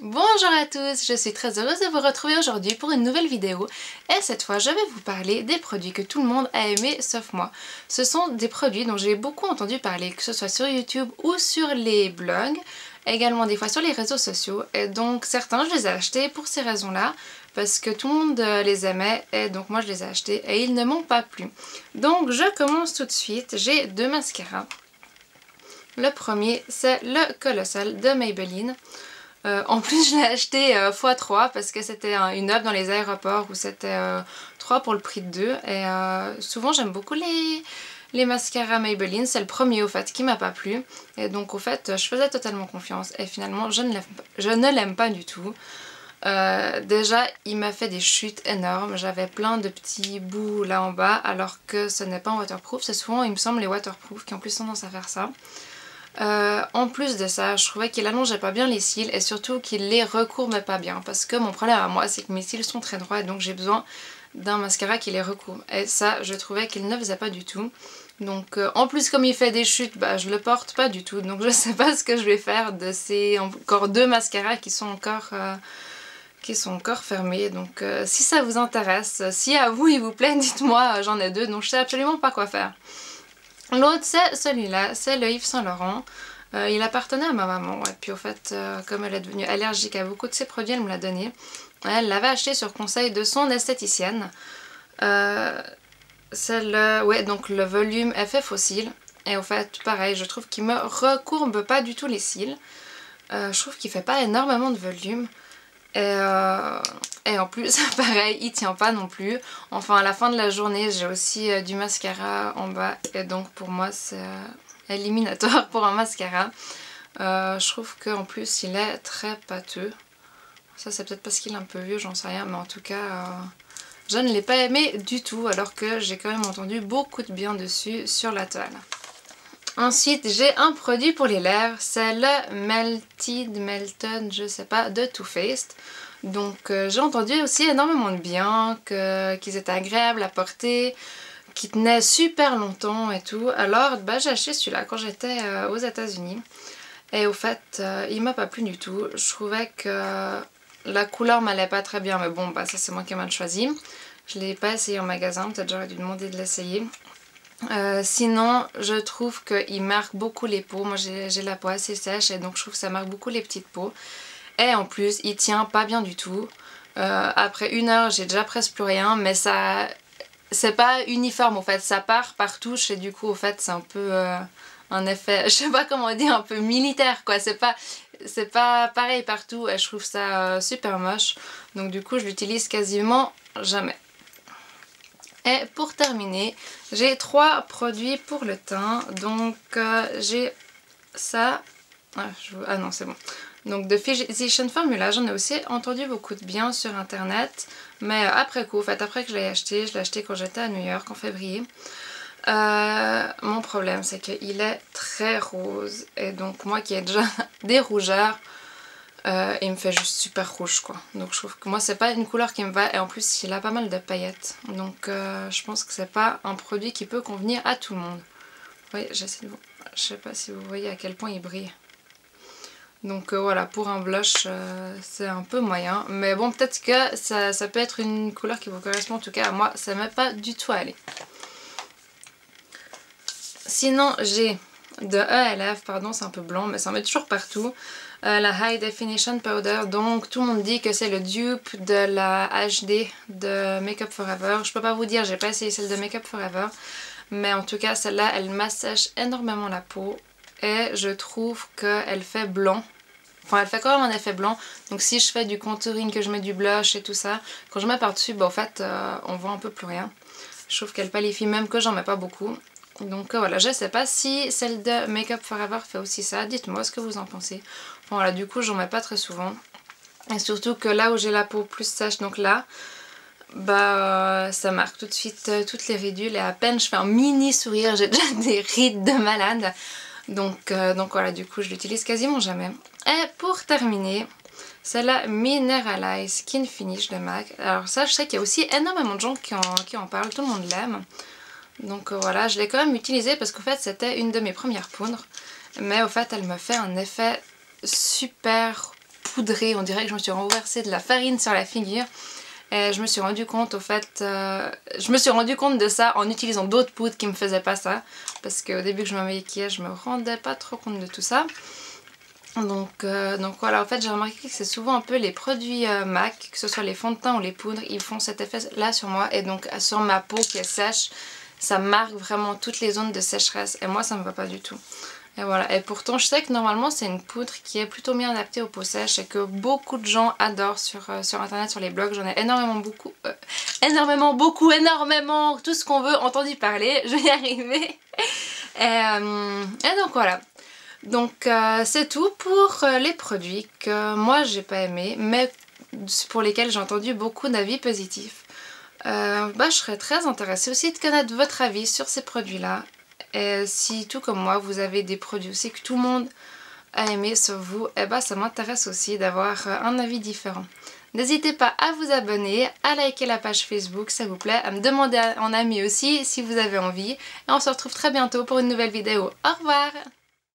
Bonjour à tous, je suis très heureuse de vous retrouver aujourd'hui pour une nouvelle vidéo et cette fois je vais vous parler des produits que tout le monde a aimé sauf moi. Ce sont des produits dont j'ai beaucoup entendu parler, que ce soit sur YouTube ou sur les blogs, également des fois sur les réseaux sociaux, et donc certains je les ai achetés pour ces raisons-là parce que tout le monde les aimait et donc moi je les ai achetés et ils ne m'ont pas plu. Donc je commence tout de suite, j'ai deux mascaras. Le premier c'est le Colossal de Maybelline. En plus je l'ai acheté x3 parce que c'était une offre dans les aéroports où c'était 3 pour le prix de 2 et souvent j'aime beaucoup les mascaras Maybelline, c'est le premier au fait qui m'a pas plu et donc au fait je faisais totalement confiance et finalement je ne l'aime pas du tout. Déjà il m'a fait des chutes énormes, j'avais plein de petits bouts là en bas alors que ce n'est pas en waterproof, c'est souvent il me semble les waterproof qui ont plus tendance à faire ça. En plus de ça, je trouvais qu'il allongeait pas bien les cils et surtout qu'il les recourbait pas bien parce que mon problème à moi c'est que mes cils sont très droits et donc j'ai besoin d'un mascara qui les recourbe et ça je trouvais qu'il ne faisait pas du tout. Donc en plus comme il fait des chutes, bah je le porte pas du tout, donc je sais pas ce que je vais faire de ces encore deux mascaras qui sont encore fermés. Donc si ça vous intéresse, si à vous il vous plaît, dites-moi, j'en ai deux donc je sais absolument pas quoi faire. L'autre c'est celui-là, c'est le Yves Saint Laurent. Il appartenait à ma maman, et puis au fait, comme elle est devenue allergique à beaucoup de ses produits, elle me l'a donné. Elle l'avait acheté sur conseil de son esthéticienne. C'est le... ouais, donc le volume Effet Fossile. Et au fait, pareil, je trouve qu'il me recourbe pas du tout les cils. Je trouve qu'il fait pas énormément de volume. Et en plus, pareil, il tient pas non plus. Enfin, à la fin de la journée, j'ai aussi du mascara en bas. Et donc, pour moi, c'est éliminatoire pour un mascara. Je trouve qu'en plus, il est très pâteux. Ça, c'est peut-être parce qu'il est un peu vieux, j'en sais rien. Mais en tout cas, je ne l'ai pas aimé du tout. Alors que j'ai quand même entendu beaucoup de bien dessus sur la toile. Ensuite, j'ai un produit pour les lèvres, c'est le Melted, je sais pas, de Too Faced. Donc j'ai entendu aussi énormément de bien, qu'ils étaient agréables à porter, qu'ils tenaient super longtemps et tout. Alors bah, j'ai acheté celui-là quand j'étais aux États-Unis. Et au fait, il m'a pas plu du tout. Je trouvais que la couleur m'allait pas très bien, mais bon, bah ça c'est moi qui ai mal choisi. Je l'ai pas essayé en magasin, peut-être j'aurais dû demander de l'essayer. Sinon je trouve qu'il marque beaucoup les peaux, moi j'ai la peau assez sèche et donc je trouve que ça marque beaucoup les petites peaux et en plus il tient pas bien du tout. Après 1 heure j'ai déjà presque plus rien, mais ça c'est pas uniforme en fait, ça part par touche et du coup au fait c'est un peu un effet, je sais pas comment dire, un peu militaire quoi, c'est pas pareil partout et je trouve ça super moche, donc du coup je l'utilise quasiment jamais. Et pour terminer, j'ai 3 produits pour le teint. Donc j'ai ça. Ah non, c'est bon. Donc de Physician Formula, j'en ai aussi entendu beaucoup de bien sur internet. Mais après coup, en fait, après que je l'ai acheté quand j'étais à New York en février. Mon problème, c'est qu'il est très rose. Et donc moi qui ai déjà des rougeurs, il me fait juste super rouge quoi. Donc je trouve que moi c'est pas une couleur qui me va et en plus il a pas mal de paillettes. Donc je pense que c'est pas un produit qui peut convenir à tout le monde. Oui, j'essaie de vous... Je sais pas si vous voyez à quel point il brille. Donc voilà, pour un blush c'est un peu moyen. Mais bon, peut-être que ça peut être une couleur qui vous correspond. En tout cas à moi ça m'est pas du tout allé. Sinon j'ai de ELF, pardon c'est un peu blanc mais ça en met toujours partout. La High Definition Powder, donc tout le monde dit que c'est le dupe de la HD de Make Up For Ever. Je peux pas vous dire, j'ai pas essayé celle de Make Up For Ever, mais en tout cas celle-là elle m'assèche énormément la peau et je trouve qu'elle fait blanc. Enfin elle fait quand même un effet blanc, donc si je fais du contouring, que je mets du blush et tout ça, quand je mets par dessus, bah en fait on voit un peu plus rien. Je trouve qu'elle palifie même que j'en mets pas beaucoup. Donc voilà, je sais pas si celle de Make Up For Ever fait aussi ça, dites-moi ce que vous en pensez. Bon, voilà, du coup j'en mets pas très souvent. Et surtout que là où j'ai la peau plus sèche, donc là, bah ça marque tout de suite toutes les ridules et à peine je fais un mini sourire, j'ai déjà des rides de malade. Donc voilà, du coup je l'utilise quasiment jamais. Et pour terminer, c'est la Mineralize Skin Finish de MAC. Alors ça je sais qu'il y a aussi énormément de gens qui en parlent, tout le monde l'aime. Donc voilà, je l'ai quand même utilisée parce qu'en fait c'était une de mes premières poudres. Mais au fait elle me fait un effet super poudré, on dirait que je me suis renversé de la farine sur la figure. Et je me suis rendu compte au fait, je me suis rendu compte de ça en utilisant d'autres poudres qui me faisaient pas ça. Parce qu'au début que je me maquillais, je me rendais pas trop compte de tout ça. Donc voilà, en fait j'ai remarqué que c'est souvent un peu les produits MAC, que ce soit les fonds de teint ou les poudres, ils font cet effet là sur moi. Et donc sur ma peau qui est sèche, ça marque vraiment toutes les zones de sécheresse. Et moi ça me va pas du tout. Et voilà, et pourtant je sais que normalement c'est une poudre qui est plutôt bien adaptée aux peaux sèches et que beaucoup de gens adorent sur internet, sur les blogs. J'en ai énormément, tout ce qu'on veut entendu parler, je vais y arriver. Et donc voilà. Donc c'est tout pour les produits que moi j'ai pas aimé, mais pour lesquels j'ai entendu beaucoup d'avis positifs. Je serais très intéressée aussi de connaître votre avis sur ces produits-là. Et si tout comme moi vous avez des produits aussi que tout le monde a aimé sur vous, ça m'intéresse aussi d'avoir un avis différent. N'hésitez pas à vous abonner, à liker la page Facebook s'il vous plaît, à me demander en ami aussi si vous avez envie. Et on se retrouve très bientôt pour une nouvelle vidéo. Au revoir!